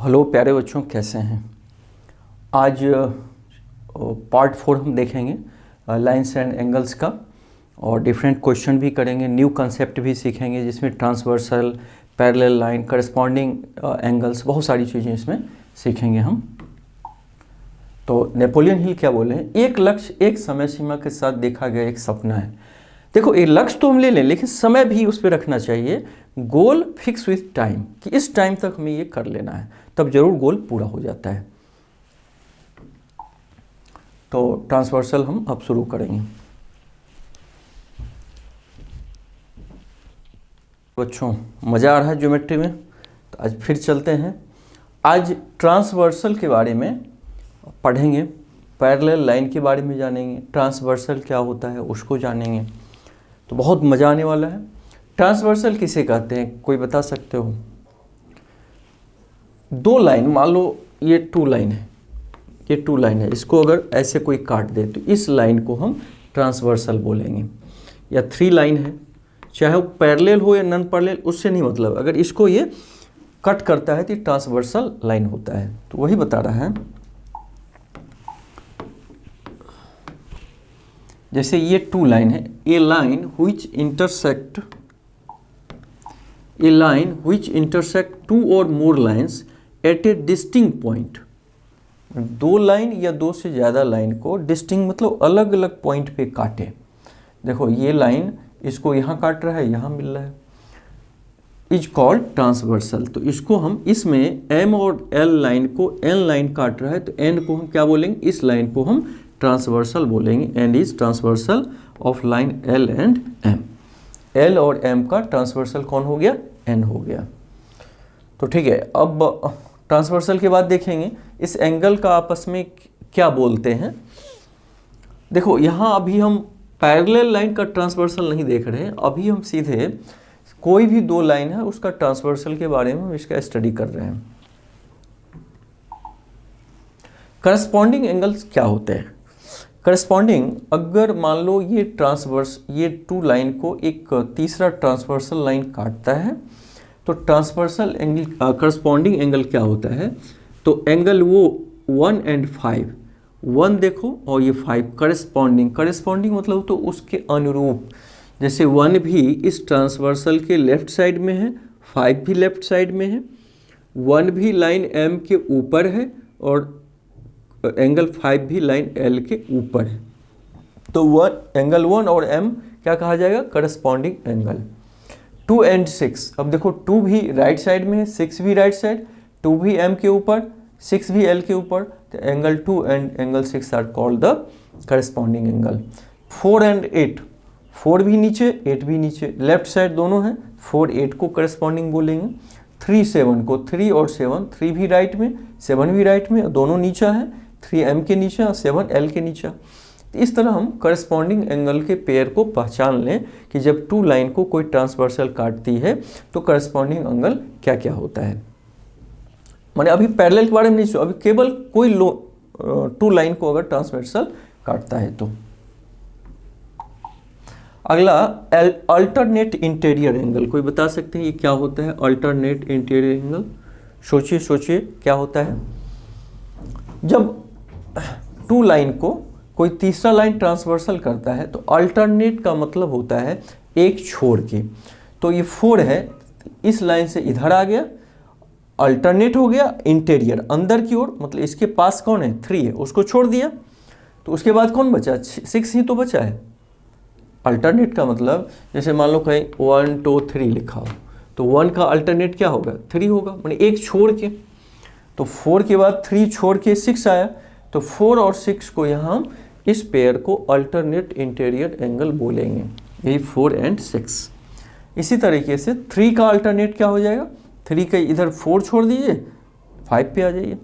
Hello प्यारे बच्चों, कैसे हैं। आज पार्ट 4 हम देखेंगे लाइन्स एंड एंगल्स का, और डिफरेंट क्वेश्चन भी करेंगे, न्यू कंसेप्ट भी सीखेंगे जिसमें transversal, parallel line, corresponding angles, बहुत सारी चीज़ें इसमें सीखेंगे हम। तो नेपोलियन हिल क्या बोले हैं, एक लक्ष्य एक समय सीमा के साथ देखा गया एक सपना है। देखो, ये लक्ष्य तो हम ले लें, लेकिन समय भी उस पर रखना चाहिए। गोल फिक्स विथ टाइम, कि इस टाइम तक हमें ये कर लेना है, तब जरूर गोल पूरा हो जाता है। तो ट्रांसवर्सल हम अब शुरू करेंगे। बच्चों, मज़ा आ रहा है ज्योमेट्री में, तो आज फिर चलते हैं। आज ट्रांसवर्सल के बारे में पढ़ेंगे, पैरेलल लाइन के बारे में जानेंगे, ट्रांसवर्सल क्या होता है उसको जानेंगे, तो बहुत मज़ा आने वाला है। ट्रांसवर्सल किसे कहते हैं, कोई बता सकते हो? दो लाइन, मान लो ये टू लाइन है, ये टू लाइन है, इसको अगर ऐसे कोई काट दे तो इस लाइन को हम ट्रांसवर्सल बोलेंगे। या थ्री लाइन है, चाहे वो पैरेलल हो या नॉन पैरेलल, उससे नहीं मतलब, अगर इसको ये कट करता है तो ट्रांसवर्सल लाइन होता है। तो वही बता रहा है। जैसे ये टू लाइन है, ए line which intersect two or more lines at a distinct point। दो लाइन या दो से ज़्यादा लाइन को डिस्टिंक्ट मतलब अलग अलग पॉइंट पे काटे। देखो, ये लाइन इसको यहाँ काट रहा है, यहाँ मिल रहा है, इज कॉल्ड ट्रांसवर्सल। तो इसको हम, इसमें एम और एल लाइन को एन लाइन काट रहा है, तो एन को हम क्या बोलेंगे, इस लाइन को हम ट्रांसवर्सल बोलेंगे। And is transversal of line L and M. L और एम का ट्रांसवर्सल कौन हो गया, एन हो गया। तो ठीक है, अब ट्रांसवर्सल के बाद देखेंगे इस एंगल का आपस में क्या बोलते हैं। देखो, यहाँ अभी हम पैरेलल लाइन का ट्रांसवर्सल नहीं देख रहे हैं, अभी हम सीधे कोई भी दो लाइन है उसका ट्रांसवर्सल के बारे में हम इसका स्टडी कर रहे हैं। करस्पॉन्डिंग एंगल्स क्या होते हैं? करस्पॉन्डिंग, अगर मान लो ये टू लाइन को एक तीसरा ट्रांसवर्सल लाइन काटता है, तो ट्रांसवर्सल एंगल, करस्पॉन्डिंग एंगल क्या होता है, तो एंगल वो 1 and 5, 1 देखो और ये 5, करस्पॉन्डिंग मतलब तो उसके अनुरूप। जैसे 1 भी इस ट्रांसवर्सल के लेफ्ट साइड में है, 5 भी लेफ्ट साइड में है, 1 भी लाइन एम के ऊपर है और एंगल 5 भी लाइन एल के ऊपर है। तो एंगल 1 और एम क्या कहा जाएगा, करस्पॉन्डिंग एंगल। 2 and 6, अब देखो 2 भी राइट साइड में है, 6 भी राइट साइड, 2 भी एम के ऊपर, 6 भी एल के ऊपर, तो angle 2 and angle 6 are called the corresponding angle. 4 and 8, 4 भी नीचे 8 भी नीचे, लेफ्ट साइड दोनों हैं, 4 8 को करस्पॉन्डिंग बोलेंगे। 3 7 को, 3 और 7, 3 भी राइट में 7 भी राइट में, दोनों नीचा है, 3 एम के नीचे और 7 एल के नीचे। इस तरह हम करस्पॉन्डिंग एंगल के पेयर को पहचान लें कि जब टू लाइन को कोई ट्रांसवर्सल काटती है तो करस्पॉन्डिंग एंगल क्या क्या होता है। माने अभी पैरेलल के बारे में नहीं सोचो, अभी केवल कोई टू लाइन को अगर ट्रांसवर्सल काटता है तो। अगला अल्टरनेट इंटीरियर एंगल, कोई बता सकते हैं ये क्या होता है, अल्टरनेट इंटीरियर एंगल? सोचिए क्या होता है। जब टू लाइन को कोई तीसरा लाइन ट्रांसवर्सल करता है तो अल्टरनेट का मतलब होता है एक छोड़ के। तो ये 4 है, इस लाइन से इधर आ गया, अल्टरनेट हो गया इंटीरियर, अंदर की ओर, मतलब इसके पास कौन है, 3 है, उसको छोड़ दिया, तो उसके बाद कौन बचा, 6 ही तो बचा है। अल्टरनेट का मतलब, जैसे मान लो कहीं 1 2 3 लिखा हो, तो 1 का अल्टरनेट क्या होगा, 3 होगा, माने एक छोड़ के। तो 4 के बाद 3 छोड़ के 6 आया, तो 4 और 6 को यहाँ हम इस पेयर को अल्टरनेट इंटीरियर एंगल बोलेंगे, यही 4 and 6। इसी तरीके से 3 का अल्टरनेट क्या हो जाएगा, 3 का इधर 4 छोड़ दीजिए, 5 पे आ जाइए,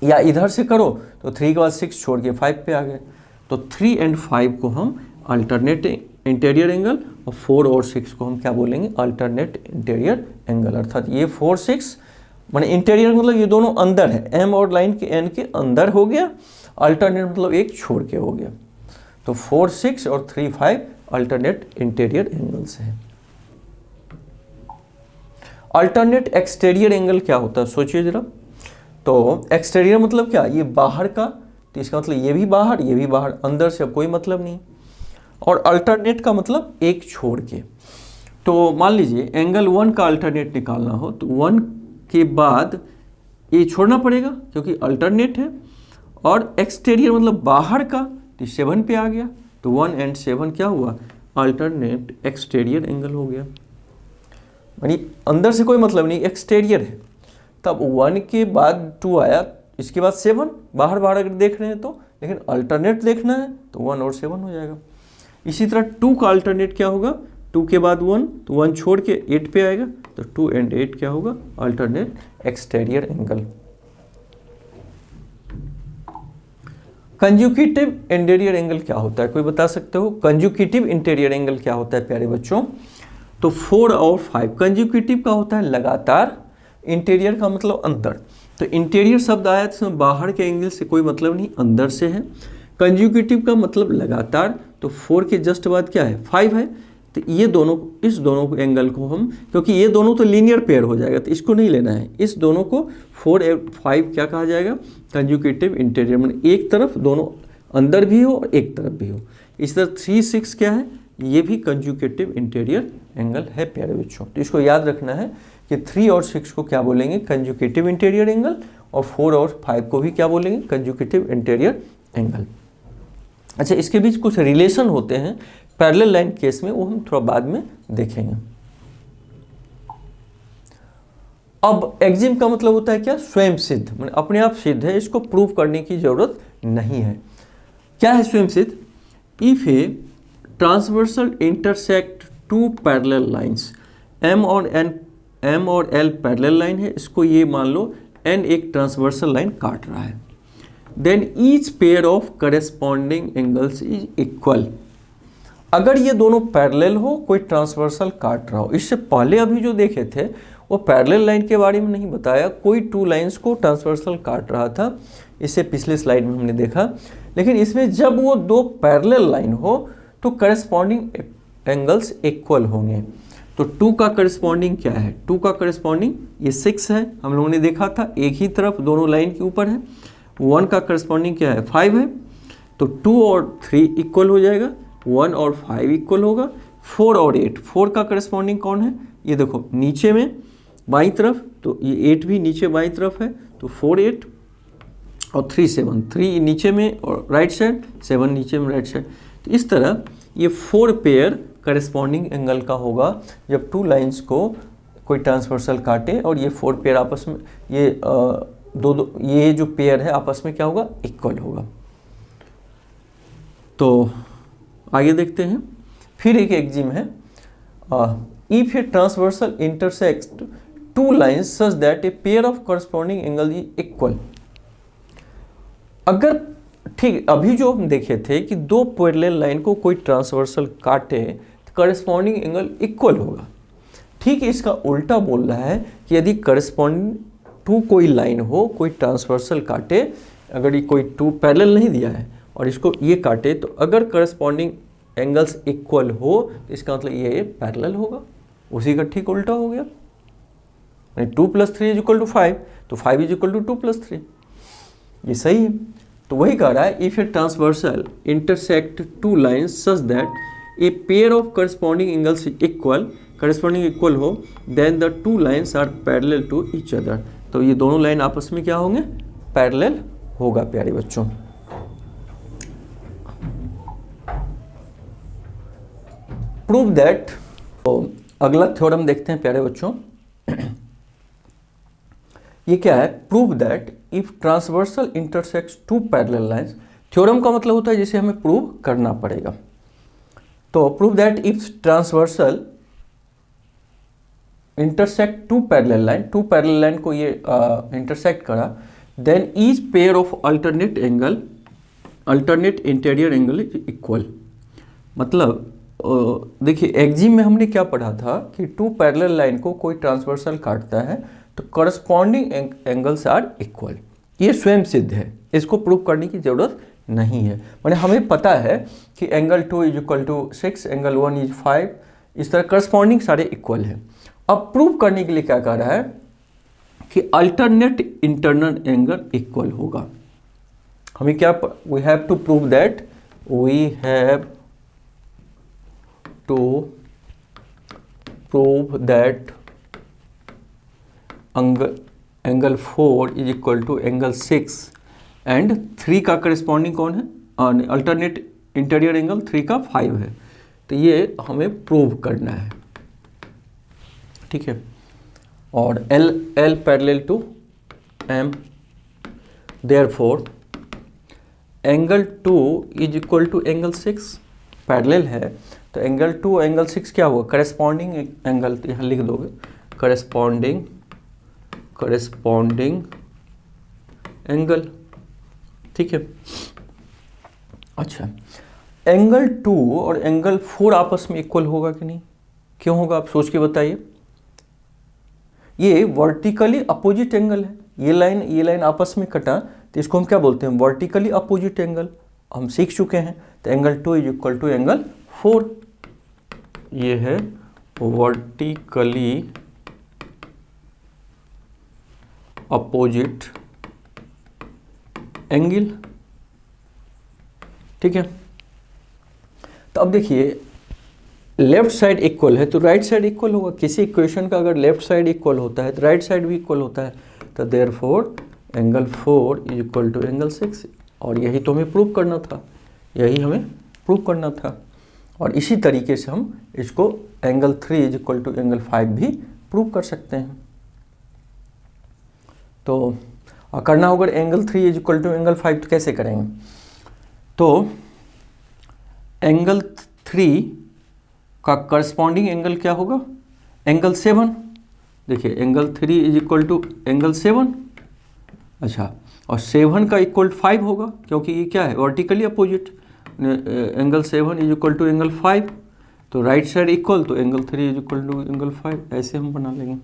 या इधर से करो तो 3 के बाद 6 छोड़ के 5 पे आ गए। तो 3 and 5 को हम अल्टरनेट इंटीरियर एंगल, और 4 और 6 को हम क्या बोलेंगे, अल्टरनेट इंटीरियर एंगल। अर्थात ये 4 6 माने इंटीरियर मतलब ये दोनों अंदर है, एम और लाइन के एन के अंदर हो गया, अल्टरनेट मतलब एक छोड़ के हो गया। तो 4 6 और 3 5 अल्टरनेट इंटीरियर एंगल्स है। अल्टरनेट एक्सटीरियर एंगल क्या होता है, सोचिए जरा। तो एक्सटीरियर मतलब क्या, ये बाहर का, तो इसका मतलब ये भी बाहर, ये भी बाहर, अंदर से कोई मतलब नहीं। और अल्टरनेट का मतलब एक छोड़ के। तो मान लीजिए एंगल 1 का अल्टरनेट निकालना हो तो 1 के बाद ये छोड़ना पड़ेगा क्योंकि अल्टरनेट है। और एक्सटीरियर मतलब बाहर का, तो 7 पे आ गया, तो 1 and 7 क्या हुआ, अल्टरनेट एक्सटीरियर एंगल हो गया। यानी अंदर से कोई मतलब नहीं, एक्सटीरियर है। तब 1 के बाद 2 आया, इसके बाद 7, बाहर बाहर अगर देख रहे हैं तो, लेकिन अल्टरनेट देखना है तो 1 और 7 हो जाएगा। इसी तरह 2 का अल्टरनेट क्या होगा, 2 के बाद 1, तो 1 छोड़ के 8 पे आएगा, तो 2 and 8 क्या होगा, alternate exterior angle. Conjugative interior angle क्या होता है, कोई बता सकते हो? कंजुगेटिव इंटीरियर एंगल क्या होता है प्यारे बच्चों? तो 4 और 5। कंजुगेटिव का होता है लगातार, इंटीरियर का मतलब अंदर। तो इंटीरियर शब्द आया तो इसमें बाहर के एंगल से कोई मतलब नहीं, अंदर से है। कंजुगेटिव का मतलब लगातार, तो 4 के जस्ट बाद क्या है, 5 है। तो ये दोनों, इस दोनों एंगल को हम, क्योंकि ये दोनों तो लीनियर पेयर हो जाएगा तो इसको नहीं लेना है, इस दोनों को 4 और 5 क्या कहा जाएगा, कंजुगेटिव इंटीरियर। मतलब एक तरफ दोनों अंदर भी हो और एक तरफ भी हो। इस तरह 3, 6 क्या है, ये भी कंजुगेटिव इंटीरियर एंगल है प्यारे बच्चों। तो इसको याद रखना है कि 3 और 6 को क्या बोलेंगे, कंजुगेटिव इंटीरियर एंगल, और 4 और 5 को भी क्या बोलेंगे, कंजुगेटिव इंटीरियर एंगल। अच्छा, इसके बीच कुछ रिलेशन होते हैं पैरेलल लाइन केस में, वो हम थोड़ा बाद में देखेंगे। अब एक्जिम का मतलब होता है क्या, स्वयं सिद्ध, मतलब अपने आप सिद्ध है, इसको प्रूव करने की जरूरत नहीं है। क्या है स्वयं सिद्ध? If a transversal intersect 2 parallel lines, M और L पैरेलल लाइन है, इसको ये मान लो N एक ट्रांसवर्सल लाइन काट रहा है, then each pair of corresponding angles is equal. अगर ये दोनों पैरेलल हो, कोई ट्रांसवर्सल काट रहा हो। इससे पहले अभी जो देखे थे वो पैरेलल लाइन के बारे में नहीं बताया, कोई 2 लाइंस को ट्रांसवर्सल काट रहा था, इससे पिछले स्लाइड में हमने देखा। लेकिन इसमें जब वो 2 पैरेलल लाइन हो तो करस्पॉन्डिंग एंगल्स इक्वल होंगे। तो 2 का करस्पॉन्डिंग क्या है, 2 का करस्पॉन्डिंग ये 6 है, हम लोगों ने देखा था, एक ही तरफ दोनों लाइन के ऊपर है। 1 का करस्पॉन्डिंग क्या है, 5 है, तो 2 और 3 इक्वल हो जाएगा, 1 और 5 इक्वल होगा। 4 और 8, 4 का करस्पॉन्डिंग कौन है, ये देखो नीचे में बाईं तरफ, तो ये 8 भी नीचे बाईं तरफ है, तो 4, 8 और 3, 7, 3 नीचे में और राइट साइड, 7 नीचे में राइट साइड। तो इस तरह ये 4 पेयर करस्पॉन्डिंग एंगल का होगा जब 2 लाइंस को कोई ट्रांसवर्सल काटे और ये 4 पेयर आपस में, ये ये जो पेयर है आपस में क्या होगा, इक्वल होगा। तो आगे देखते हैं, फिर एक एक्जिम है, if a transversal intersect 2 lines such that a pair of corresponding angle is equal. अगर ठीक अभी जो हम देखे थे कि 2 पैरेलल लाइन को कोई ट्रांसवर्सल काटे तो करस्पॉन्डिंग एंगल इक्वल होगा, ठीक इसका उल्टा बोल रहा है कि यदि करस्पॉन्डिंग 2 कोई लाइन हो, कोई ट्रांसवर्सल काटे, अगर ये कोई 2 पैरेलल नहीं दिया है और इसको ये काटे, तो अगर करस्पॉन्डिंग एंगल्स इक्वल हो तो इसका मतलब ये पैरेलल होगा। उसी का ठीक उल्टा हो गया, 2 + 3 = 5, तो 5 = 2 + 3, ये सही है। तो वही कह रहा है, if a transversal intersect 2 lines such that a pair of corresponding angles equal, corresponding equal हो, then the 2 lines are parallel to each other. तो ये दोनों लाइन आपस में क्या होंगे, पैरेलल होगा प्यारे बच्चों। प्रूव दैट, तो अगला थ्योरम देखते हैं प्यारे बच्चों। ये क्या है, prove that if transversal intersects 2 parallel lines. Theorem का मतलब होता है जिसे हमें प्रूव करना पड़ेगा। तो prove that if transversal intersect 2 parallel line, 2 parallel line को ये इंटरसेक्ट करा, then each pair of alternate angle, alternate interior angle is equal. मतलब देखिए एक्जिम में हमने क्या पढ़ा था कि 2 पैरेलल लाइन को कोई ट्रांसवर्सल काटता है तो करस्पॉन्डिंग एंगल्स आर इक्वल। ये स्वयं सिद्ध है, इसको प्रूव करने की जरूरत नहीं है। माने हमें पता है कि एंगल 2 = 6, एंगल 1 = 5, इस तरह करस्पॉन्डिंग सारे इक्वल है। अब प्रूव करने के लिए क्या कह रहा है कि अल्टरनेट इंटरनल एंगल इक्वल होगा। हमें क्या, we have to prove that, we have to prove that angle 4 is equal to angle 6 and 3 का करस्पॉन्डिंग कौन है, अल्टरनेट इंटीरियर एंगल 3 का 5 है। तो ये हमें प्रूव करना है, ठीक है। और L parallel to M, therefore angle 2 is equal to angle 6, parallel है तो एंगल 2 एंगल 6 क्या होगा, करस्पॉन्डिंग एंगल, तो यहाँ लिख दोगे करस्पॉन्डिंग एंगल, ठीक है। अच्छा, एंगल 2 और एंगल 4 आपस में इक्वल होगा कि नहीं, क्यों होगा आप सोच के बताइए। ये वर्टिकली अपोजिट एंगल है, ये लाइन आपस में कटा तो इसको हम क्या बोलते हैं, वर्टिकली अपोजिट एंगल, हम सीख चुके हैं। तो angle 2 is equal to angle 4, ये है वर्टिकली अपोजिट एंगल, ठीक है। तो अब देखिए लेफ्ट साइड इक्वल है तो राइट साइड इक्वल होगा। किसी इक्वेशन का अगर लेफ्ट साइड इक्वल होता है तो राइट साइड भी इक्वल होता है। तो therefore angle 4 is equal to angle 6, और यही तो हमें प्रूव करना था, और इसी तरीके से हम इसको angle 3 is equal to angle 5 भी प्रूव कर सकते हैं। तो करना होगा angle 3 is equal to angle 5, तो कैसे करेंगे, तो एंगल 3 का करस्पॉन्डिंग एंगल क्या होगा, एंगल 7। देखिए angle 3 is equal to angle 7, अच्छा, और 7 का इक्वल 5 होगा क्योंकि ये क्या है, vertically opposite. Angle 7 is equal to angle 5, तो राइट साइड इक्वल, तो angle 3 is equal to angle 5, ऐसे हम बना लेंगे।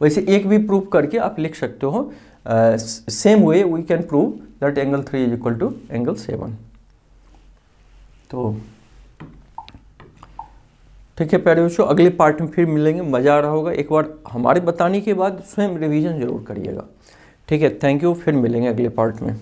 वैसे एक भी प्रूव करके आप लिख सकते हो, same way we can prove that angle 3 is equal to angle 7। तो ठीक है प्यारे बच्चों, अगले पार्ट में फिर मिलेंगे, मज़ा आ रहा होगा। एक बार हमारे बताने के बाद स्वयं रिवीजन जरूर करिएगा, ठीक है। थैंक यू, फिर मिलेंगे अगले पार्ट में।